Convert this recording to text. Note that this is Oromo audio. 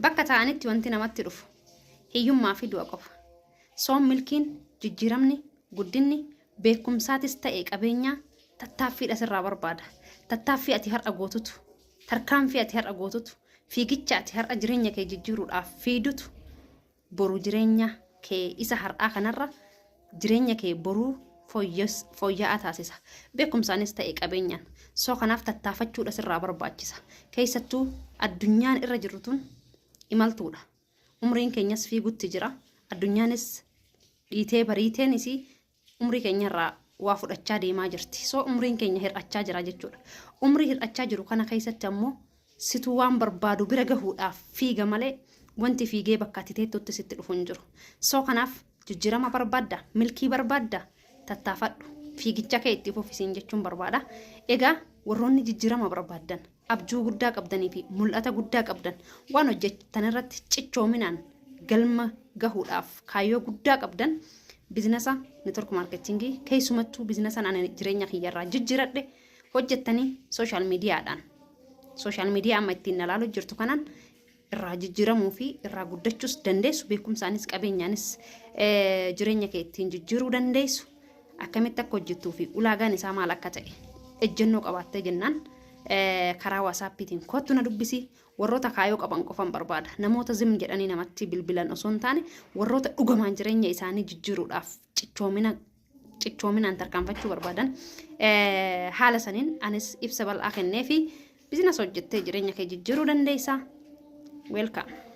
bakka ta'anitti wanti namatti dhufu hiyyummaa fi du'a qofa. Soon milkiin jijjiiramni guddinni beekumsaatis ta'e qabeenyaa tattaaffii sirraa barbaada. Tattaaffii ati har'a gootutu tarkaanfii ati har'a gootutu fiigicha ati har'a jireenya kee jijjiiruudhaaf fiidutu boru jireenya kee isa har'aa kanarra jireenya kee boruu fooyya'aa taasisa. Beekumsaanis ta'e qabeenyaan soo kanaaf tattaafachuudha sirraa barbaachisa. Keessattuu addunyaan irra jirtu tun imaltuudha. Umriin keenyas fiigutti jira. Addunyaanis dhiitee bariiteen isii umrii keenyarraa waa fudhachaa deemaa jirti. Soo umriin keenya hir'achaa jira jechuudha. Umrii hir'achaa jiru kana keessatti ammoo situ waan barbaadu bira gahuudhaaf fiiga malee wanti fiigee bakka ati teettutti sitti dhufu hin jiru. Soo kanaaf jijjiirama barbaadda, milkii barbaadda, tattaafadhu. Fiigicha kee itti fufisiin jechuun barbaada. Egaa warroonni jijjiirama barbaadan, abjuu guddaa qabdanii fi mul'ata guddaa qabdan waan hojjetan irratti cichoominaan galma gahuudhaaf kaayyoo guddaa qabdan biizinasa neetwork maarketingii keessumattuu biizinasa ani jireenya kiyyarraa jijjiiradhe hojjettanii sooshaal miidiyaa amma ittiin ilaaluu jirtu kanaan irraa jijjiiramuu fi irraa guddachuus dandeessu. Beekumsaanis qabeenyaanis jireenya kee ittiin jijjiiruu dandeessu. Akkamitti akka hojjettuu fi ulaagaan isaa maal akka ta'e ejjennoo qabaattee jennaan karaa waasaappiitiin kottu na dubbisi. Warroota kaayyoo qaban qofan barbaada. Namoota zim jedhanii namatti bilbilan osoo hin taane warroota dhugumaan jireenya isaanii jijjiiruudhaaf cichoominaan tarkaanfachuu barbaadan haala saniin anis ibsa bal'aa kennee fi biizinasa hojjettee jireenya kee jijjiiruu dandeessa. Welcome.